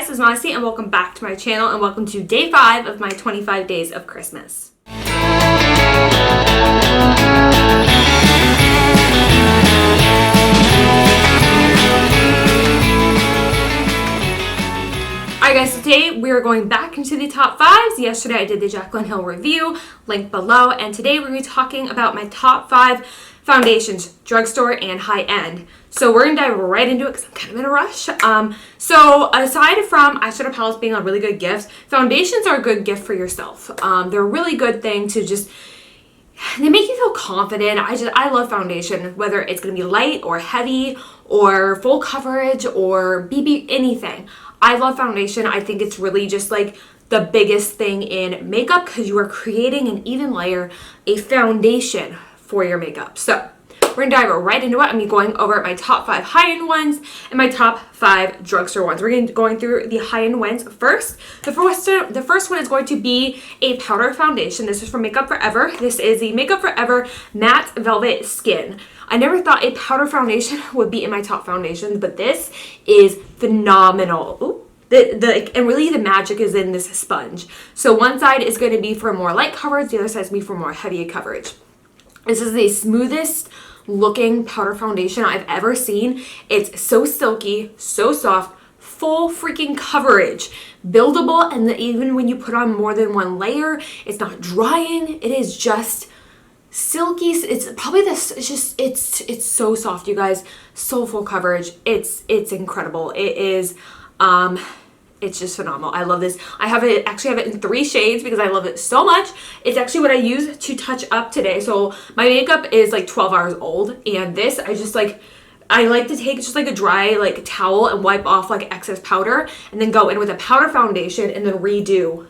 guys, it's Modesty and welcome back to my channel and welcome to day 5 of my 25 days of Christmas. Alright guys, so today we are going back into the top 5s. Yesterday I did the Jaclyn Hill review, link below, and today we're going to be talking about my top 5 foundations, drugstore and high-end. So we're going to dive right into it because I'm kind of in a rush. So aside from eyeshadow palettes being a really good gift, foundations are a good gift for yourself. They're a really good thing to just, they make you feel confident. I love foundation, whether it's going to be light or heavy or full coverage or BB, anything. I love foundation. I think it's really just like the biggest thing in makeup because you are creating an even layer, a foundation for your makeup. So we're gonna dive right into it. I'm going over my top 5 high-end ones and my top 5 drugstore ones. We're going through the high-end ones first. The first one is going to be a powder foundation. This is from Makeup Forever. This is the Makeup Forever Matte Velvet Skin. I never thought a powder foundation would be in my top foundations, but this is phenomenal. Ooh. And really the magic is in this sponge. So one side is going to be for more light coverage, the other side is going to be for more heavy coverage. This is the smoothest looking powder foundation I've ever seen. It's so silky, so soft, full freaking coverage, buildable, and even when you put on more than one layer, it's not drying. It is just silky. It's probably this, it's so soft, you guys. So full coverage. It's incredible. It is it's just phenomenal. I love this. I actually have it in 3 shades because I love it so much. It's actually what I use to touch up today. So my makeup is like 12 hours old, and this I like to take just like a dry like towel and wipe off like excess powder and then go in with a powder foundation and then redo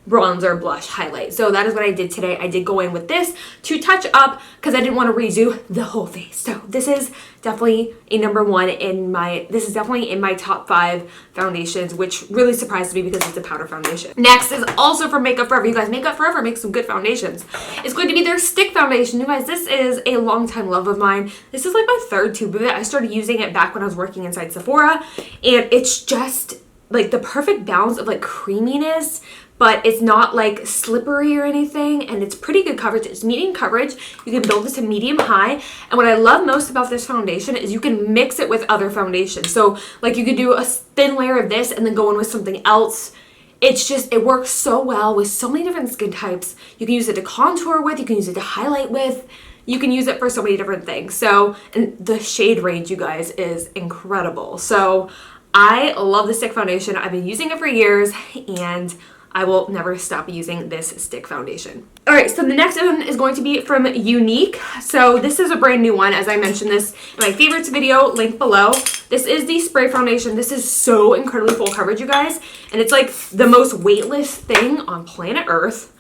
bronzer, blush, highlight. So that is what I did today. I did go in with this to touch up because I didn't want to redo the whole face. So this is definitely a number 1 in my, this is definitely in my top 5 foundations, which really surprised me because it's a powder foundation. Next is also from Makeup Forever. You guys, Makeup Forever makes some good foundations. It's going to be their stick foundation. You guys, this is a longtime love of mine. This is like my 3rd tube of it. I started using it back when I was working inside Sephora, and it's just like the perfect balance of like creaminess, but it's not like slippery or anything, and it's pretty good coverage. It's medium coverage. You can build this to medium high, and what I love most about this foundation is you can mix it with other foundations. So like you could do a thin layer of this and then go in with something else. It's just, it works so well with so many different skin types. You can use it to contour with, you can use it to highlight with, you can use it for so many different things. So, and the shade range, you guys, is incredible. So I love the stick foundation. I've been using it for years, and I will never stop using this stick foundation. All right, so the next one is going to be from Unique. So this is a brand new one. As I mentioned this in my favorites video, link below. This is the spray foundation. This is so incredibly full coverage, you guys. And it's like the most weightless thing on planet Earth.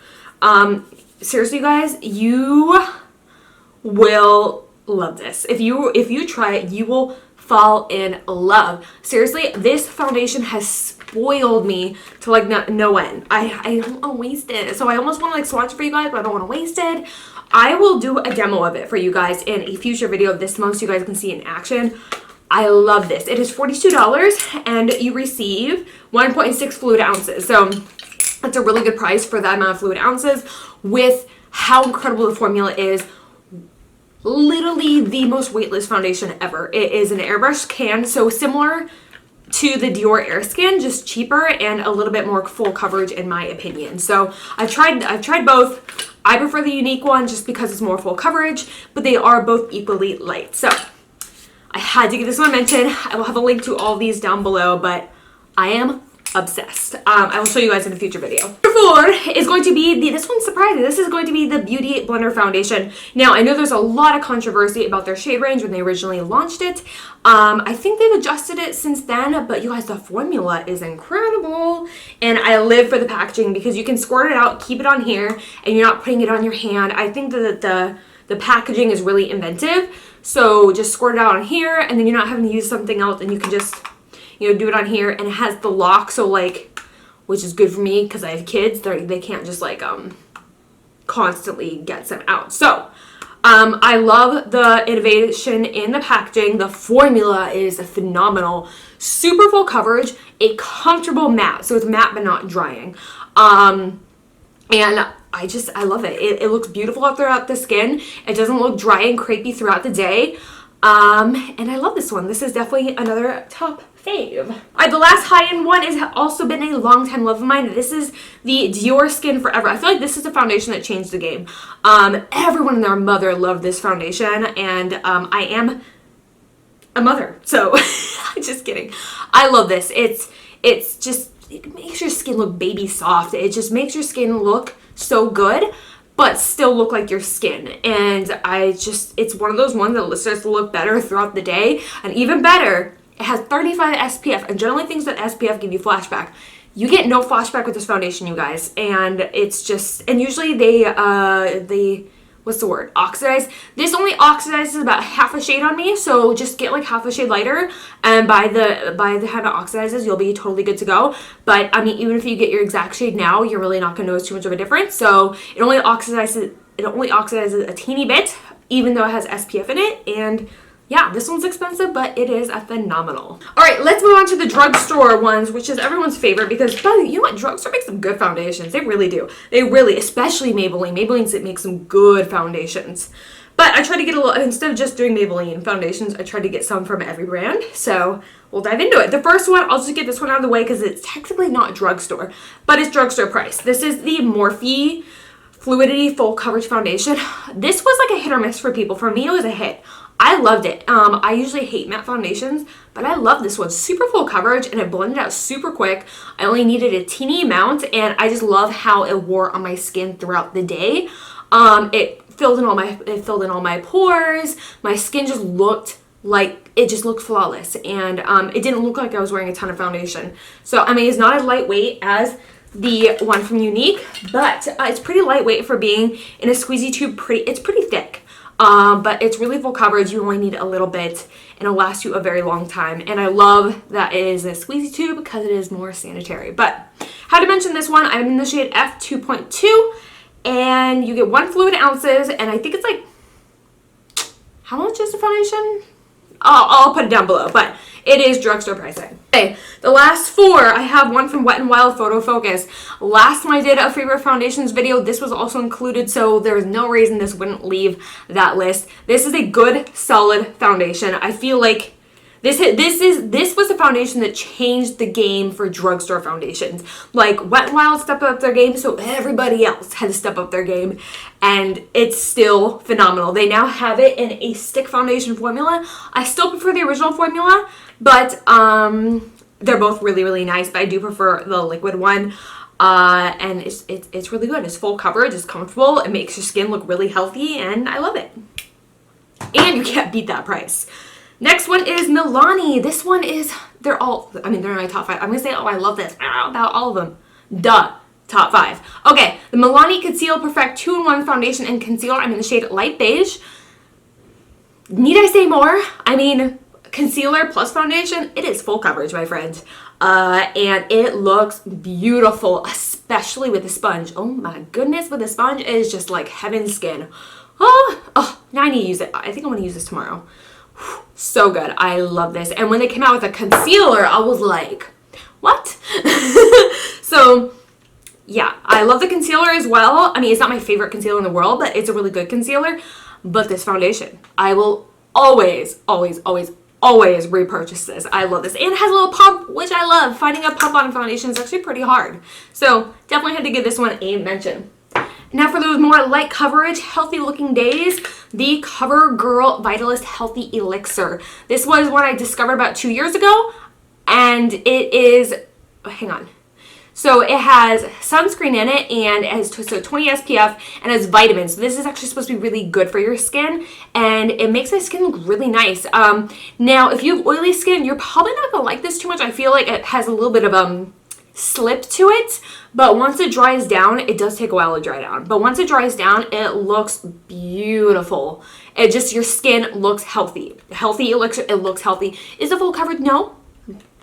Seriously, you guys, you will love this. If you try it, you will fall in love. Seriously, this foundation has spoiled me to like no end. I don't want to waste it. So I almost want to like swatch it for you guys, but I don't want to waste it. I will do a demo of it for you guys in a future video this month so you guys can see it in action. I love this. It is $42 and you receive 1.6 fluid ounces. So that's a really good price for that amount of fluid ounces with how incredible the formula is. Literally the most weightless foundation ever. It is an airbrush can, so similar to the Dior Air Skin, just cheaper and a little bit more full coverage in my opinion. So I've tried both. I prefer the Unique one just because it's more full coverage, but they are both equally light. So I had to give this one a mention. I will have a link to all these down below, but I am obsessed. I will show you guys in a future video. Number 4 is going to be this one's surprising. This is going to be the Beauty Blender Foundation. Now, I know there's a lot of controversy about their shade range when they originally launched it. I think they've adjusted it since then, but you guys, the formula is incredible. And I live for the packaging because you can squirt it out, keep it on here, and you're not putting it on your hand. I think that the packaging is really inventive. So just squirt it out on here, and then you're not having to use something else, and you can just, you know, do it on here. And it has the lock, so like, which is good for me because I have kids. They can't just like constantly get some out. So I love the innovation in the packaging. The formula is phenomenal. Super full coverage. a comfortable matte. So it's matte but not drying. And I love it. It looks beautiful throughout the skin. It doesn't look dry and crepey throughout the day. And I love this one. This is definitely another top fave. All right, the last high-end one has also been a long-time love of mine. This is the Dior Skin Forever. I feel like this is a foundation that changed the game. Everyone and their mother loved this foundation, and I am a mother, so just kidding. I love this. It's just, it makes your skin look baby soft. It just makes your skin look so good, but still look like your skin. And it's one of those ones that starts to look better throughout the day. And even better, it has 35 SPF. And generally things that SPF give you flashback. You get no flashback with this foundation, you guys. And it's just, and usually they what's the word? Oxidize. This only oxidizes about half a shade on me, so just get like half a shade lighter, and by the time it oxidizes, you'll be totally good to go. But I mean, even if you get your exact shade now, you're really not gonna notice too much of a difference. So it only oxidizes a teeny bit, even though it has SPF in it. And yeah, this one's expensive, but it is a phenomenal. All right, let's move on to the drugstore ones, which is everyone's favorite because, you know what, drugstore makes some good foundations. They really do. They really, especially Maybelline. Maybelline makes some good foundations. But I try to get a little, instead of just doing Maybelline foundations, I try to get some from every brand. So we'll dive into it. The first one, I'll just get this one out of the way because it's technically not drugstore, but it's drugstore price. This is the Morphe Fluidity Full Coverage Foundation. This was like a hit or miss for people. For me, it was a hit. I loved it. I usually hate matte foundations, but I love this one. Super full coverage, and it blended out super quick. I only needed a teeny amount, and I just love how it wore on my skin throughout the day. It filled in all my pores. My skin just looked like, it just looked flawless, and it didn't look like I was wearing a ton of foundation. So I mean, it's not as lightweight as the one from Unique, but it's pretty lightweight for being in a squeezy tube. It's pretty thick. But it's really full coverage. You only need a little bit, and it'll last you a very long time. And I love that it is a squeezy tube because it is more sanitary. But how to mention this one, I'm in the shade F2.2, and you get 1 fluid ounces, and I think it's like, how much is the foundation? I'll put it down below, but it is drugstore pricing. Okay, the last 4, I have one from Wet n Wild Photofocus. Last time I did a favorite foundations video, this was also included, so there's no reason this wouldn't leave that list. This is a good, solid foundation. I feel like this was a foundation that changed the game for drugstore foundations. Like, Wet n Wild stepped up their game, so everybody else had to step up their game, and it's still phenomenal. They now have it in a stick foundation formula. I still prefer the original formula, but they're both really, really nice, but I do prefer the liquid one. And it's really good. It's full coverage, it's comfortable, it makes your skin look really healthy, and I love it. And you can't beat that price. Next one is Milani. This one is, they're in my top 5. I'm gonna say, oh, I love this about all of them. Duh. Top 5. Okay, the Milani Conceal Perfect 2-in-1 Foundation and Concealer. I'm in the shade Light Beige. Need I say more? I mean, concealer plus foundation, it is full coverage, my friend. And it looks beautiful, especially with the sponge. Oh my goodness, with the sponge, it is just like heaven skin. Oh, now I need to use it. I think I'm gonna use this tomorrow. So good. I love this. And when they came out with a concealer, I was like, what? So yeah, I love the concealer as well. I mean, it's not my favorite concealer in the world, but it's a really good concealer. But this foundation, I will always, always, always, always repurchase this. I love this. And it has a little pump, which I love. Finding a pump on a foundation is actually pretty hard. So definitely had to give this one a mention. Now for those more light coverage, healthy looking days, the Covergirl Vitalist Healthy Elixir. This was what I discovered about 2 years ago, and it is, hang on. So it has sunscreen in it, and it has 20 SPF, and it has vitamins. So this is actually supposed to be really good for your skin, and it makes my skin look really nice. Now, if you have oily skin, you're probably not gonna like this too much. I feel like it has a little bit of slip to it, but once it dries down, it does take a while to dry down, but once it dries down, it looks beautiful. It just, your skin looks healthy. Healthy Elixir, it looks healthy. Is it full coverage? No,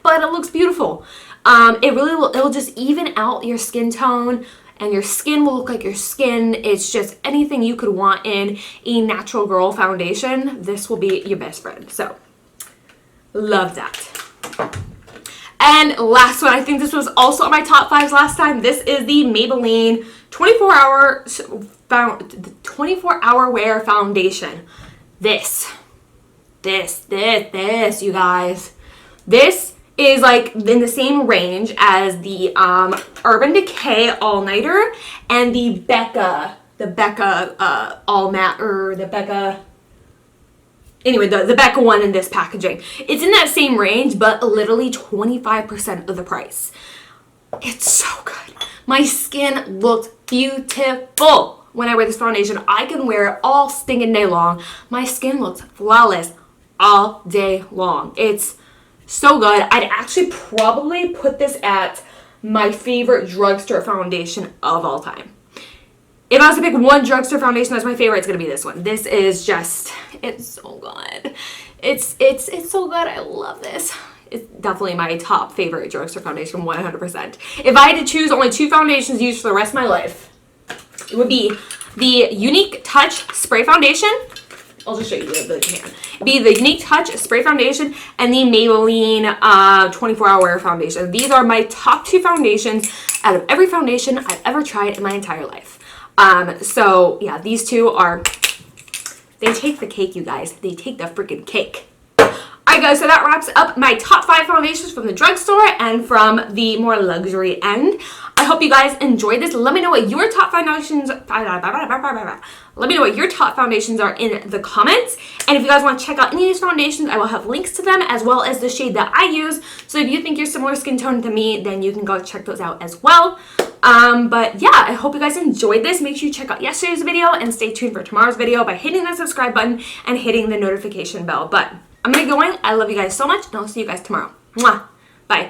but it looks beautiful. It really will, it'll just even out your skin tone, and your skin will look like your skin. It's just anything you could want in a natural girl foundation. This will be your best friend. So love that. And last one, I think this was also on my top 5s last time. This is the Maybelline 24-hour wear foundation. This, you guys. This is like in the same range as the Urban Decay All Nighter and the Becca All Matte, or the Becca. Anyway, the Becca one in this packaging. It's in that same range, but literally 25% of the price. It's so good. My skin looks beautiful when I wear this foundation. I can wear it all stinking day long. My skin looks flawless all day long. It's so good. I'd actually probably put this at my favorite drugstore foundation of all time. If I was to pick one drugstore foundation that's my favorite, it's going to be this one. This is just, it's so good. It's so good. I love this. It's definitely my top favorite drugstore foundation, 100%. If I had to choose only 2 foundations used for the rest of my life, it would be the Unique Touch Spray Foundation. I'll just show you the can. It'd be the Unique Touch Spray Foundation and the Maybelline 24-hour foundation. These are my top 2 foundations out of every foundation I've ever tried in my entire life. So yeah, these two are, they take the cake, you guys. They take the freaking cake. Alright guys, so that wraps up my top 5 foundations from the drugstore and from the more luxury end. I hope you guys enjoyed this. Let me know what your top foundations, let me know what your top foundations are in the comments. And if you guys want to check out any of these foundations, I will have links to them as well as the shade that I use. So if you think you're similar skin tone to me, then you can go check those out as well. But yeah, I hope you guys enjoyed this. Make sure you check out yesterday's video and stay tuned for tomorrow's video by hitting that subscribe button and hitting the notification bell. But I'm gonna go in. I love you guys so much, and I'll see you guys tomorrow. Mwah. Bye.